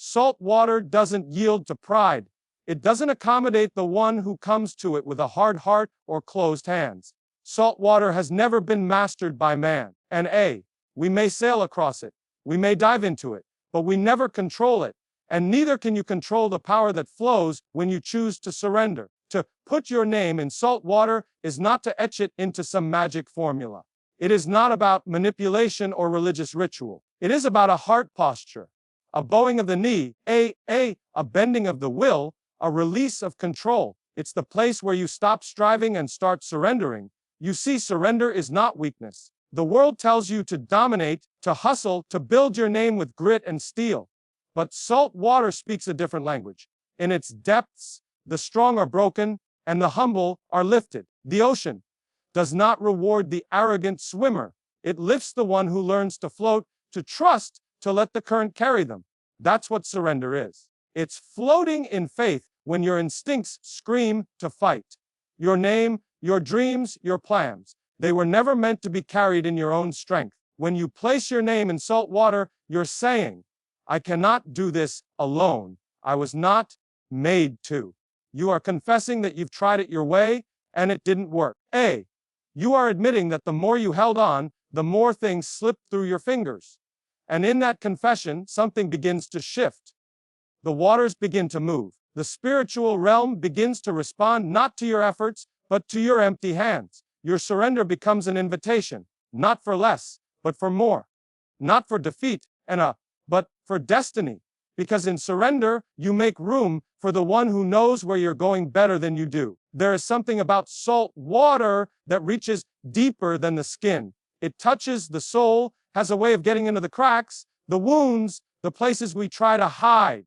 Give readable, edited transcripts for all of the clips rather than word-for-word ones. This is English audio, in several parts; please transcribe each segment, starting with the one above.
Salt water doesn't yield to pride. It doesn't accommodate the one who comes to it with a hard heart or closed hands. Salt water has never been mastered by man. And we may sail across it, we may dive into it, but we never control it. And neither can you control the power that flows when you choose to surrender. To put your name in salt water is not to etch it into some magic formula. It is not about manipulation or religious ritual. It is about a heart posture, a bowing of the knee, a bending of the will, a release of control. It's the place where you stop striving and start surrendering. You see, surrender is not weakness. The world tells you to dominate, to hustle, to build your name with grit and steel. But salt water speaks a different language. In its depths, the strong are broken, and the humble are lifted. The ocean does not reward the arrogant swimmer. It lifts the one who learns to float, to trust, to let the current carry them. That's what surrender is. It's floating in faith when your instincts scream to fight. Your name, your dreams, your plans, they were never meant to be carried in your own strength. When you place your name in salt water, you're saying, I cannot do this alone. I was not made to. You are confessing that you've tried it your way, and it didn't work. You are admitting that the more you held on, the more things slipped through your fingers. And in that confession, something begins to shift. The waters begin to move. The spiritual realm begins to respond not to your efforts, but to your empty hands. Your surrender becomes an invitation, not for less, but for more. Not for defeat, but for destiny. Because in surrender, you make room for the one who knows where you're going better than you do. There is something about salt water that reaches deeper than the skin. It touches the soul, has a way of getting into the cracks, the wounds, the places we try to hide.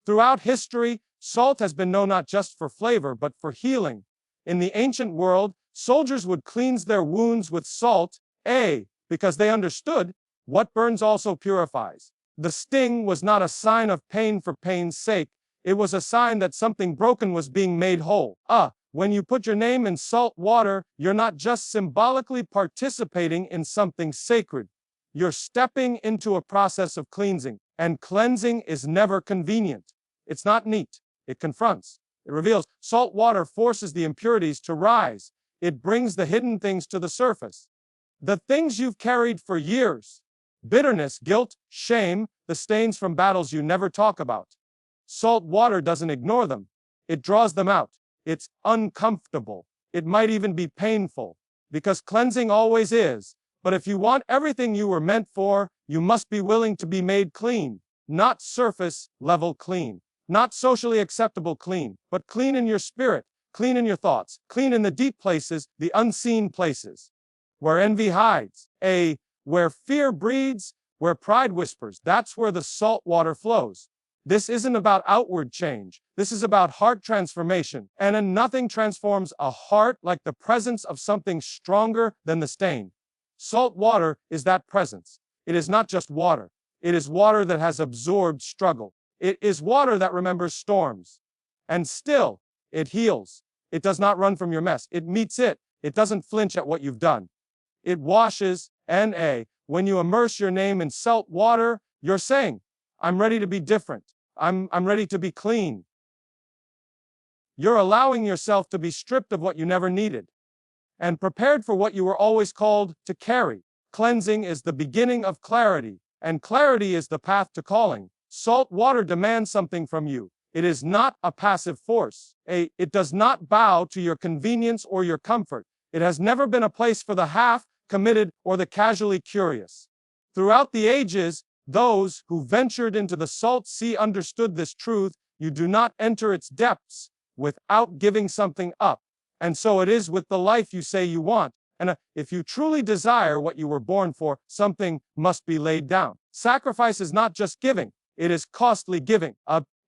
Throughout history, salt has been known not just for flavor, but for healing. In the ancient world, soldiers would cleanse their wounds with salt, because they understood what burns also purifies. The sting was not a sign of pain for pain's sake. It was a sign that something broken was being made whole. When you put your name in salt water, you're not just symbolically participating in something sacred. You're stepping into a process of cleansing. And cleansing is never convenient. It's not neat. It confronts. It reveals. Salt water forces the impurities to rise. It brings the hidden things to the surface. The things you've carried for years. Bitterness, guilt, shame, the stains from battles you never talk about. Salt water doesn't ignore them. It draws them out. It's uncomfortable. It might even be painful. Because cleansing always is. But if you want everything you were meant for, you must be willing to be made clean. Not surface level clean. Not socially acceptable clean. But clean in your spirit. Clean in your thoughts. Clean in the deep places, the unseen places. Where envy hides. Where fear breeds, where pride whispers. That's where the salt water flows. This isn't about outward change. This is about heart transformation. And nothing transforms a heart like the presence of something stronger than the stain. Salt water is that presence. It is not just water. It is water that has absorbed struggle. It is water that remembers storms. And still, it heals. It does not run from your mess. It meets it. It doesn't flinch at what you've done. It washes, and when you immerse your name in salt water, you're saying, I'm ready to be different. I'm ready to be clean. You're allowing yourself to be stripped of what you never needed and prepared for what you were always called to carry. Cleansing is the beginning of clarity, and clarity is the path to calling. Salt water demands something from you. It is not a passive force. It does not bow to your convenience or your comfort. It has never been a place for the half-committed or the casually curious. Throughout the ages, those who ventured into the salt sea understood this truth: you do not enter its depths without giving something up. And so it is with the life you say you want. And if you truly desire what you were born for, something must be laid down. Sacrifice is not just giving. It is costly giving.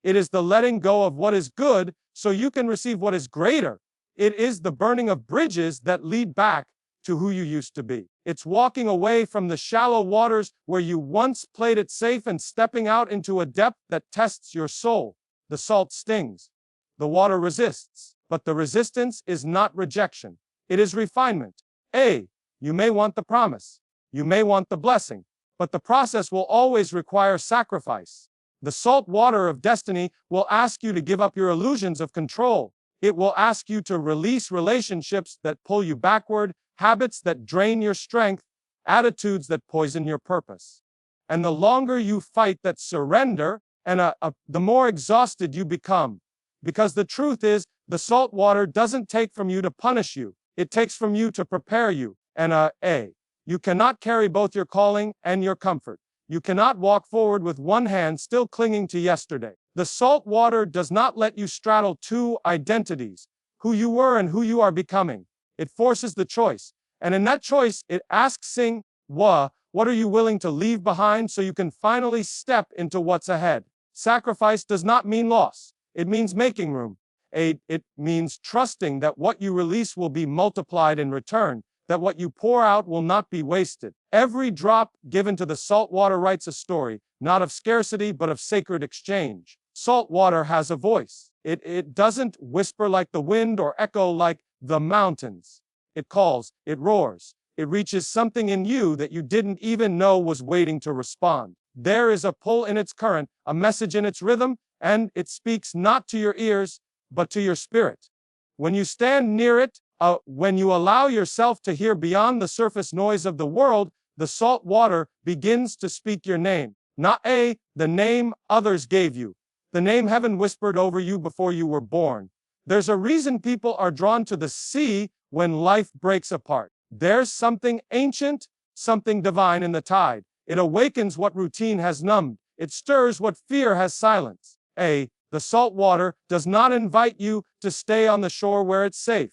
It is the letting go of what is good so you can receive what is greater. It is the burning of bridges that lead back to who you used to be. It's walking away from the shallow waters where you once played it safe and stepping out into a depth that tests your soul. The salt stings. The water resists. But the resistance is not rejection. It is refinement. You may want the promise. You may want the blessing. But the process will always require sacrifice. The salt water of destiny will ask you to give up your illusions of control. It will ask you to release relationships that pull you backward, habits that drain your strength, attitudes that poison your purpose. And the longer you fight that surrender, the more exhausted you become. Because the truth is, the salt water doesn't take from you to punish you. It takes from you to prepare you. You cannot carry both your calling and your comfort. You cannot walk forward with one hand still clinging to yesterday. The salt water does not let you straddle two identities, who you were and who you are becoming. It forces the choice. And in that choice, it asks what are you willing to leave behind so you can finally step into what's ahead? Sacrifice does not mean loss. It means making room. It means trusting that what you release will be multiplied in return, that what you pour out will not be wasted. Every drop given to the salt water writes a story, not of scarcity, but of sacred exchange. Salt water has a voice. It doesn't whisper like the wind or echo like the mountains. It calls, it roars, it reaches something in you that you didn't even know was waiting to respond. There is a pull in its current, a message in its rhythm, and it speaks not to your ears, but to your spirit. When you stand near it, when you allow yourself to hear beyond the surface noise of the world, the salt water begins to speak your name. Not the name others gave you, the name heaven whispered over you before you were born. There's a reason people are drawn to the sea when life breaks apart. There's something ancient, something divine in the tide. It awakens what routine has numbed. It stirs what fear has silenced. The salt water does not invite you to stay on the shore where it's safe.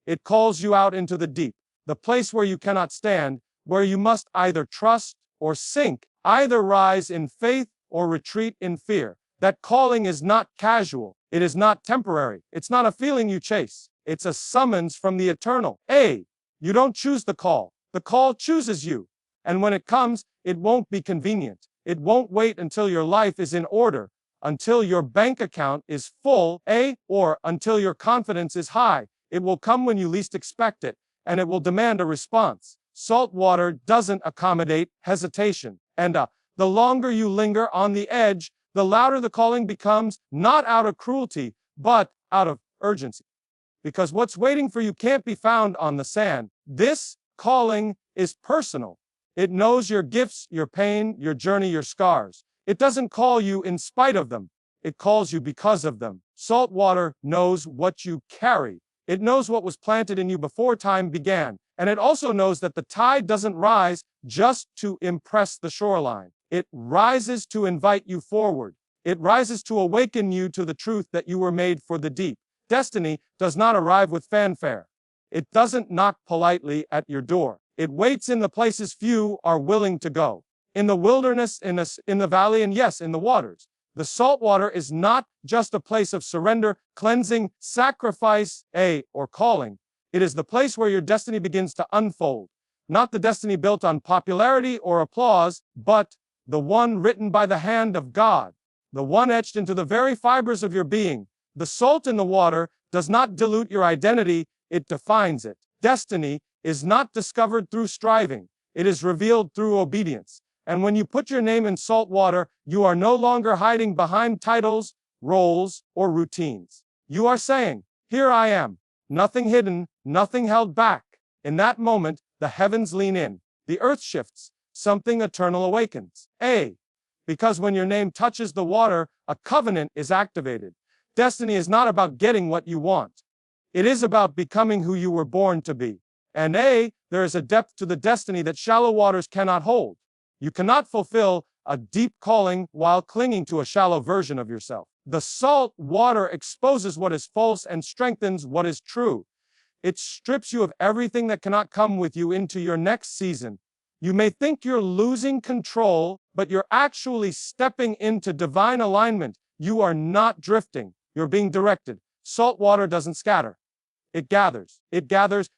It calls you out into the deep, the place where you cannot stand, where you must either trust or sink, either rise in faith or retreat in fear. That calling is not casual. It is not temporary. It's not a feeling you chase. It's a summons from the eternal. You don't choose the call. The call chooses you. And when it comes, it won't be convenient. It won't wait until your life is in order, until your bank account is full, or until your confidence is high. It will come when you least expect it, and it will demand a response. Salt water doesn't accommodate hesitation. And the longer you linger on the edge, the louder the calling becomes, not out of cruelty, but out of urgency. Because what's waiting for you can't be found on the sand. This calling is personal. It knows your gifts, your pain, your journey, your scars. It doesn't call you in spite of them. It calls you because of them. Salt water knows what you carry. It knows what was planted in you before time began. And it also knows that the tide doesn't rise just to impress the shoreline. It rises to invite you forward. It rises to awaken you to the truth that you were made for the deep. Destiny does not arrive with fanfare. It doesn't knock politely at your door. It waits in the places few are willing to go. In the wilderness, in the valley, and yes, in the waters. The salt water is not just a place of surrender, cleansing, sacrifice, or calling. It is the place where your destiny begins to unfold. Not the destiny built on popularity or applause, but the one written by the hand of God. The one etched into the very fibers of your being. The salt in the water does not dilute your identity, it defines it. Destiny is not discovered through striving. It is revealed through obedience. And when you put your name in salt water, you are no longer hiding behind titles, roles, or routines. You are saying, here I am. Nothing hidden, nothing held back. In that moment, the heavens lean in. The earth shifts. Something eternal awakens. Because when your name touches the water, a covenant is activated. Destiny is not about getting what you want. It is about becoming who you were born to be. And there is a depth to the destiny that shallow waters cannot hold. You cannot fulfill a deep calling while clinging to a shallow version of yourself. The salt water exposes what is false and strengthens what is true. It strips you of everything that cannot come with you into your next season. You may think you're losing control, but you're actually stepping into divine alignment. You are not drifting. You're being directed. Salt water doesn't scatter. It gathers. It gathers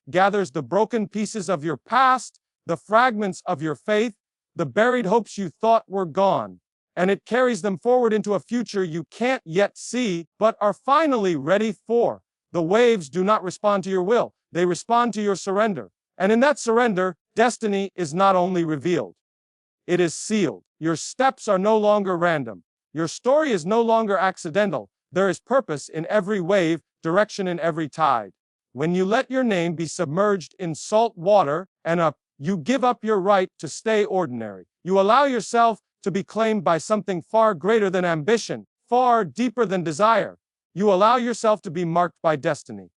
the broken pieces of your past, the fragments of your faith, the buried hopes you thought were gone, and it carries them forward into a future you can't yet see, but are finally ready for. The waves do not respond to your will. They respond to your surrender. And in that surrender, destiny is not only revealed, it is sealed. Your steps are no longer random. Your story is no longer accidental. There is purpose in every wave, direction in every tide. When you let your name be submerged in salt water and you give up your right to stay ordinary. You allow yourself to be claimed by something far greater than ambition, far deeper than desire. You allow yourself to be marked by destiny.